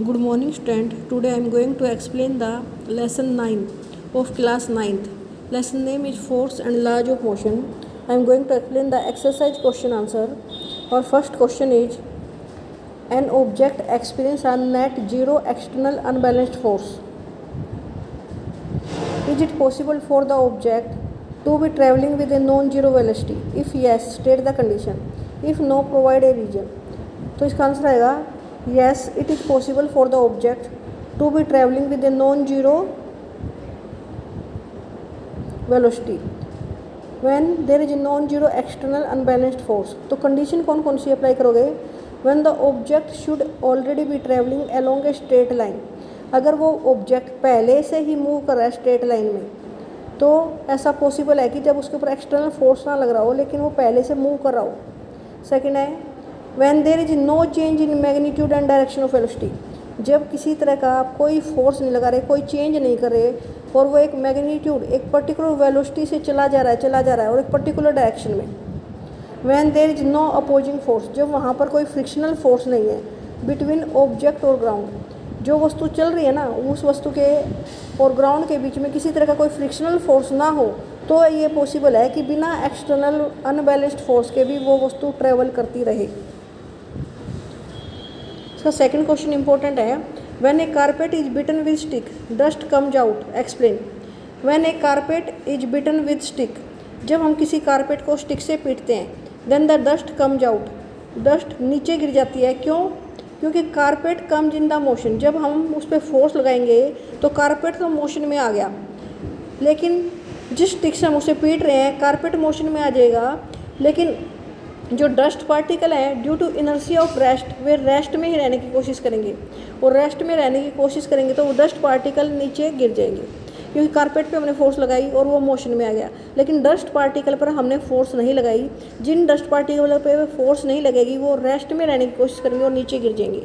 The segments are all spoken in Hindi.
Good morning student. Today I am going to explain the lesson 9 of class 9th. Lesson name is force and laws of motion. I am going to explain the exercise question answer. Our first question is an object experience a net zero external unbalanced force. Is it possible for the object to be traveling with a non-zero velocity? If yes, state the condition. If no, provide a reason. तो इसका आंसर आएगा yes, it is possible for the object to be traveling with a non-zero velocity when there is a non-zero external unbalanced force. तो कंडीशन कौन कौन सी अप्लाई करोगे? when the object should already be traveling along a straight line. अगर वो ऑब्जेक्ट पहले से ही मूव कर रहा है स्ट्रेट लाइन में तो ऐसा पॉसिबल है कि जब उसके ऊपर एक्सटर्नल फोर्स ना लग रहा हो लेकिन वो पहले से मूव कर रहा हो. सेकेंड है when there is no change in magnitude and direction of velocity. जब किसी तरह का कोई फोर्स नहीं लगा रहे, कोई चेंज नहीं कर रहे और वो एक मैग्नीट्यूड एक पर्टिकुलर वेलोसिटी से चला जा रहा है और एक पर्टिकुलर डायरेक्शन में. when there is no opposing force. जब वहाँ पर कोई फ्रिक्शनल फोर्स नहीं है बिटवीन ऑब्जेक्ट और ग्राउंड. जो वस्तु चल रही है ना उस वस्तु के और ग्राउंड के बीच में किसी तरह का कोई फ्रिक्शनल फोर्स ना हो तो ये पॉसिबल है कि बिना एक्सटर्नल अनबैलेंस्ड फोर्स के भी वो वस्तु ट्रेवल करती रहे. इसका सेकंड क्वेश्चन इंपॉर्टेंट है. When a carpet is beaten with stick dust comes out. Explain. When a carpet is beaten with stick. जब हम किसी कारपेट को स्टिक से पीटते हैं then the dust comes out. Dust नीचे गिर जाती है. क्यों? क्योंकि carpet comes in the motion. जब हम उस पर फोर्स लगाएंगे तो कारपेट तो मोशन में आ गया लेकिन जिस स्टिक से हम उसे पीट रहे हैं कारपेट मोशन में आ जाएगा लेकिन जो डस्ट पार्टिकल है due to inertia of rest वे रेस्ट में ही रहने की कोशिश करेंगे और रेस्ट में रहने की कोशिश करेंगे तो वो डस्ट पार्टिकल नीचे गिर जाएंगे क्योंकि कारपेट पे हमने फोर्स लगाई और वो मोशन में आ गया. लेकिन डस्ट पार्टिकल पर हमने फोर्स नहीं लगाई. जिन डस्ट पार्टिकल पे फोर्स नहीं लगेगी वो रेस्ट में रहने की कोशिश करेंगे और नीचे गिर जाएंगे.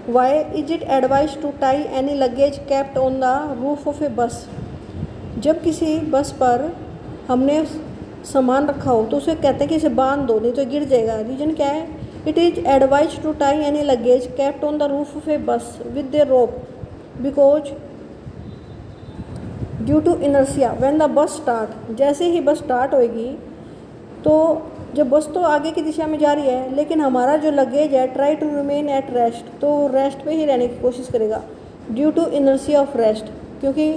Why is it advised to tie any luggage kept on the roof of a bus. जब किसी बस पर हमने सामान रखा हो तो उसे कहते हैं कि इसे बांध दो नहीं तो गिर जाएगा. रीजन क्या है? It is advised to tie any luggage kept on the roof of a bus with a rope because due to inertia when the bus start. जैसे ही बस स्टार्ट होएगी तो जब बस तो आगे की दिशा में जा रही है लेकिन हमारा जो लगेज है try to remain at rest तो रेस्ट पे ही रहने की कोशिश करेगा due to inertia of rest. क्योंकि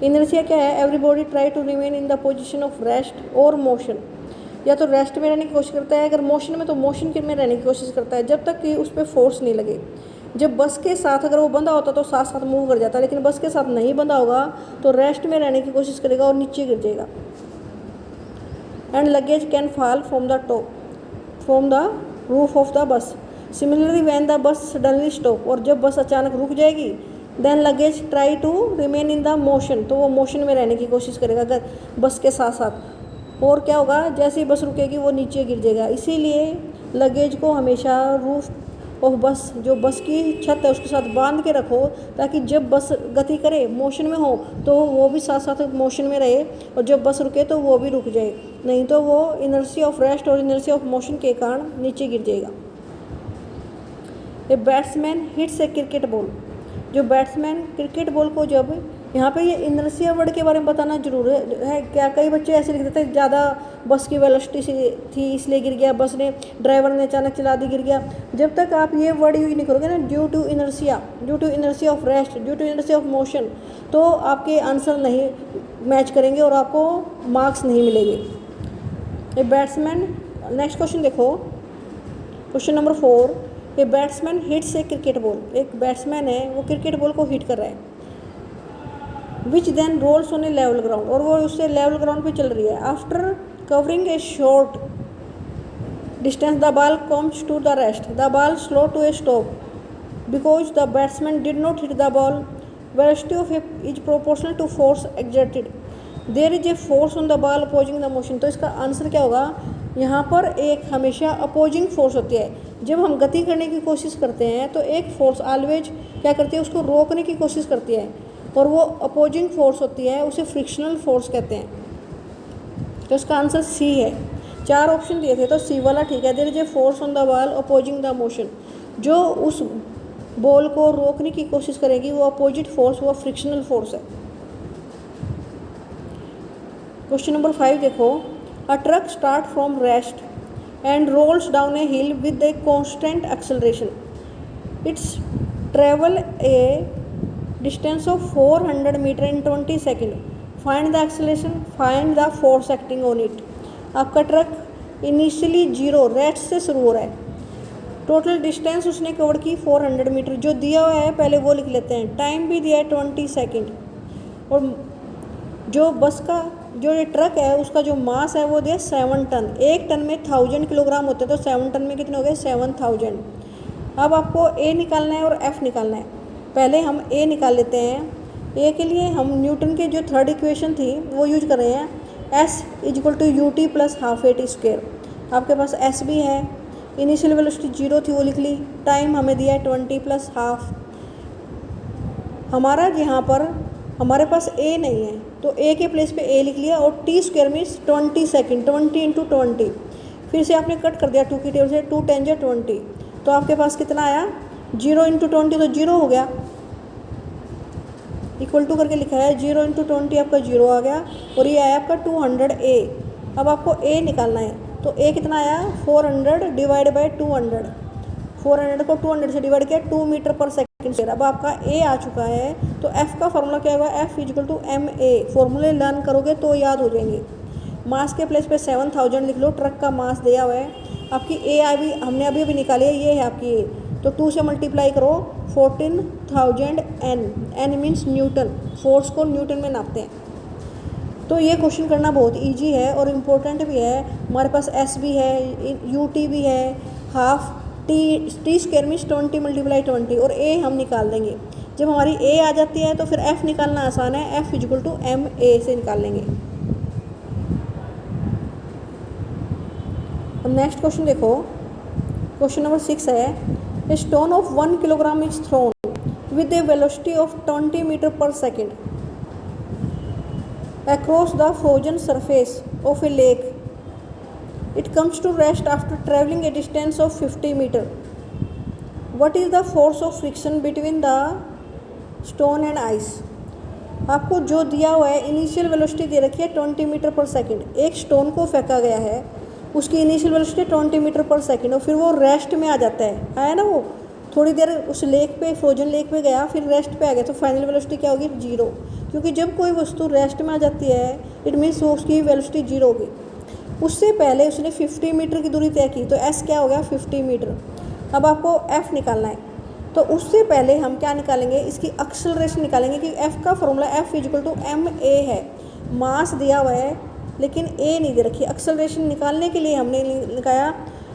इनर्शिया क्या है? Everybody try to remain in the position of rest और मोशन. या तो रेस्ट में रहने की कोशिश करता है, अगर मोशन में तो मोशन में रहने की कोशिश करता है जब तक कि उस पर फोर्स नहीं लगे. जब बस के साथ अगर वो बंधा होता तो साथ साथ मूव कर जाता लेकिन बस के साथ नहीं बंधा होगा तो रेस्ट में रहने की कोशिश करेगा और नीचे गिर जाएगा. And luggage can fall from the top from the roof of the bus. Similarly when the bus suddenly stop. और जब बस अचानक रुक जाएगी then luggage try to remain in the motion तो वो मोशन में रहने की कोशिश करेगा अगर बस के साथ साथ. और क्या होगा? जैसे ही बस रुकेगी वो नीचे गिर जाएगा. इसीलिए लगेज को हमेशा रूफ ऑफ बस जो बस की छत है उसके साथ बांध के रखो ताकि जब बस गति करे मोशन में हो तो वो भी साथ साथ मोशन में रहे और जब बस रुके तो वो भी रुक जाए. नहीं तो वो इनर्शिया ऑफ रेस्ट और इनर्शिया ऑफ मोशन के कारण नीचे गिर जाएगा. ए batsman hits a cricket ball. जो बैट्समैन क्रिकेट बॉल को जब यहाँ पे ये इनर्शिया वर्ड के बारे में बताना जरूर है. क्या कई बच्चे ऐसे लिख देते हैं ज़्यादा बस की वेलोसिटी से थी इसलिए गिर गया, बस ने ड्राइवर ने अचानक चला दी गिर गया. जब तक आप ये वर्ड यूज नहीं करोगे ना due to inertia of rest, due to inertia of motion तो आपके आंसर नहीं मैच करेंगे और आपको मार्क्स नहीं मिलेंगे. A batsman. नेक्स्ट क्वेश्चन देखो, question number 4. A batsman hits a cricket ball. एक बैट्समैन है वो क्रिकेट बॉल को हिट कर रहा है which then rolls on a level ground. और वो उससे लेवल ग्राउंड पे चल रही है. After covering a short distance the ball comes to the rest. The ball slow to a stop because the batsman did not hit the ball. Velocity of a is proportional to force exerted. There is a force on the ball opposing the motion. तो इसका आंसर क्या होगा? यहाँ पर एक हमेशा अपोजिंग फोर्स होती है. जब हम गति करने की कोशिश करते हैं तो एक फोर्स ऑलवेज क्या करती है? उसको रोकने की कोशिश करती है और वो अपोजिंग फोर्स होती है, उसे फ्रिक्शनल फोर्स कहते हैं. तो इसका आंसर सी है. 4 ऑप्शन दिए थे तो सी वाला ठीक है. There is a force on the ball opposing the motion. जो उस बॉल को रोकने की कोशिश करेगी वो अपोजिट फोर्स, वो फ्रिक्शनल फोर्स है। क्वेश्चन नंबर 5 देखो, a truck start from rest and rolls down a hill with a constant acceleration, its travel a distance of 400 metre in 20 second, find the acceleration, find the force acting on it. आपका ट्रक इनिशियली 0 रेस्ट से शुरू हो रहा है, टोटल डिस्टेंस उसने कवर की 400 मीटर, जो दिया हुआ है पहले वो लिख लेते हैं, टाइम भी दिया है 20 सेकेंड, और जो बस का जो ये ट्रक है उसका जो मास है वो दिया 7 टन, 1 टन में 1000 किलोग्राम होते हैं, तो 7 टन में कितने हो गए 7000। अब आपको ए निकालना है और एफ निकालना है। पहले हम ए निकाल लेते हैं। ए के लिए हम न्यूटन के जो थर्ड इक्वेशन थी वो यूज कर रहे हैं, S equal to U T plus half A T square. आपके पास एस भी है, इनिशियल वेलोसिटी 0 थी वो लिख ली, टाइम हमें दिया है 20 प्लस हाफ। हमारा यहाँ पर हमारे पास ए नहीं है तो ए के प्लेस पे ए लिख लिया, और T square means 20 second, 20 into 20, फिर से आपने कट कर दिया 2 की टेबल से, 2 10 जा 20, तो आपके पास कितना आया 0 इंटू 20, तो 0 हो गया, इक्वल टू करके लिखा है 0 इंटू 20 आपका 0 आ गया, और ये आया आपका 200 ए। अब आपको ए निकालना है, तो ए कितना आया 400 डिवाइड बाई 200, 400 को 200 से डिवाइड किया 2 मीटर पर सेकेंड। अब आपका ए आ चुका है, तो एफ का फॉर्मूला क्या होगा, F equal to M A. फॉर्मूले लर्न करोगे तो याद हो जाएंगे। मास के प्लेस पे 7000 लिख लो, ट्रक का मास दिया हुआ है। आपकी ए अभी हमने अभी निकाली है, ये है आपकी ए, तो 2 से मल्टीप्लाई करो 14000 N, N means newton, force को न्यूटन में नापते हैं। तो ये क्वेश्चन करना बहुत इजी है और इम्पोर्टेंट भी है। हमारे पास एस भी है, यू टी भी है, half T square means 20 multiply 20, और ए हम निकाल देंगे। जब हमारी ए आ जाती है तो फिर एफ निकालना आसान है, F equal to M A से निकाल लेंगे। अब नेक्स्ट क्वेश्चन देखो, क्वेश्चन नंबर 6 है, a stone of 1 kilogram is thrown with a velocity of 20 metre per second across the frozen surface of a lake. It comes to rest after traveling a distance of 50 meter. What is the force of friction between the stone and ice? आपको जो दिया हुआ है इनिशियल वेलोसिटी दे रखी है 20 मीटर पर सेकेंड। एक स्टोन को फेंका गया है, उसकी initial velocity 20 metre per second, और फिर वो रेस्ट में आ जाता है, आया ना, वो थोड़ी देर उस लेक पे, फ्रोजन लेक पे गया, फिर रेस्ट पे आ गया, तो फाइनल वेलोसिटी क्या होगी 0, क्योंकि जब कोई वस्तु रेस्ट में आ जाती है इट मीन्स उसकी वेलोसिटी 0 होगी। उससे पहले उसने 50 मीटर की दूरी तय की, तो एस क्या हो गया 50 मीटर। अब आपको एफ निकालना है, तो उससे पहले हम क्या निकालेंगे, इसकी एक्सेलरेशन निकालेंगे, कि एफ का formula F equal to M A है। मास दिया हुआ है लेकिन ए नहीं दे रखी। एक्सेलरेशन निकालने के लिए हमने निकाला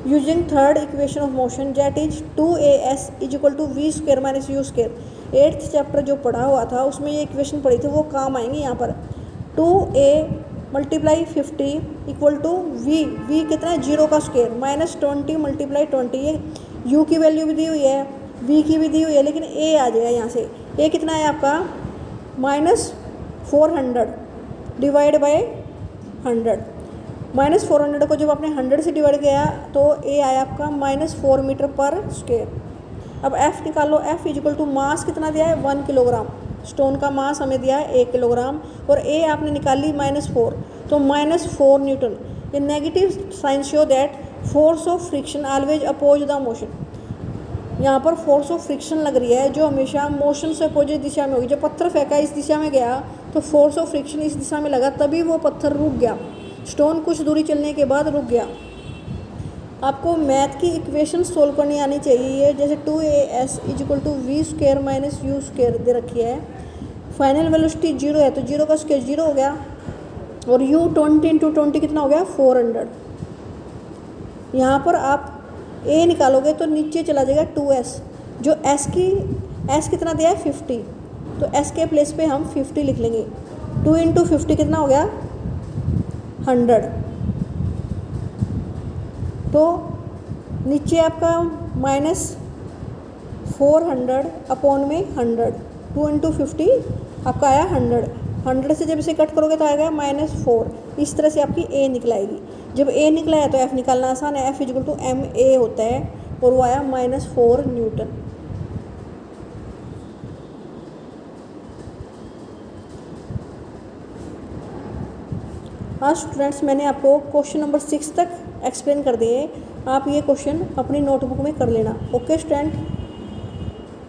using third equation of motion, that is 2as is equal to we square minus you square. 8th chapter जो पढ़ा हुआ था उसमें ये इक्वेशन पढ़ी थी, वो काम आएंगी यहाँ पर। 2a multiply 50 equal to we कितना है 0 का स्क्वायर माइनस 20 मल्टीप्लाई 20, ये u की वैल्यू भी दी हुई है, v की भी दी हुई है, लेकिन a आ जाएगा यहाँ से। a कितना है आपका माइनस 400 डिवाइड बाई 100, माइनस 400 को जब आपने 100 से डिवाइड किया तो a आया आपका -4 मीटर पर स्क्वायर। अब f निकालो, f इक्वल टू मास कितना दिया है 1 किलोग्राम, स्टोन का मास हमें दिया है 1 किलोग्राम, और a आपने निकाली -4, तो -4 न्यूटन। ये negative sign show that force of friction always oppose the motion. यहाँ पर फोर्स ऑफ फ्रिक्शन लग रही है जो हमेशा मोशन से अपोजिट दिशा में होगी। जब पत्थर फेंका इस दिशा में गया तो फोर्स ऑफ फ्रिक्शन इस दिशा में लगा, तभी वो पत्थर रुक गया, स्टोन कुछ दूरी चलने के बाद रुक गया। आपको मैथ की इक्वेशन सोल्व करनी आनी चाहिए, जैसे 2as is equal to we square minus you square दे रखी है। फाइनल वेलोसिटी 0 है तो 0 का स्क्वायर 0 हो गया, और u 20 इंटू 20 कितना हो गया 400। यहाँ पर आप a निकालोगे तो नीचे चला जाएगा 2s, जो s कितना दिया है 50, तो s के प्लेस पे हम 50 लिख लेंगे। 2 इंटू 50 कितना हो गया 100, तो नीचे आपका -400 अपॉन में 100, 2 इंटू 50 आपका आया 100। 100 से जब इसे कट करोगे तो आएगा -4। इस तरह से आपकी a निकल आएगी। जब a निकला है तो f निकालना आसान है, f equal to M A होता है। और वो आया -4 न्यूटन। हाँ स्टूडेंट्स, मैंने आपको क्वेश्चन नंबर 6 तक एक्सप्लेन कर दिए। आप ये क्वेश्चन अपनी नोटबुक में कर लेना। Okay student.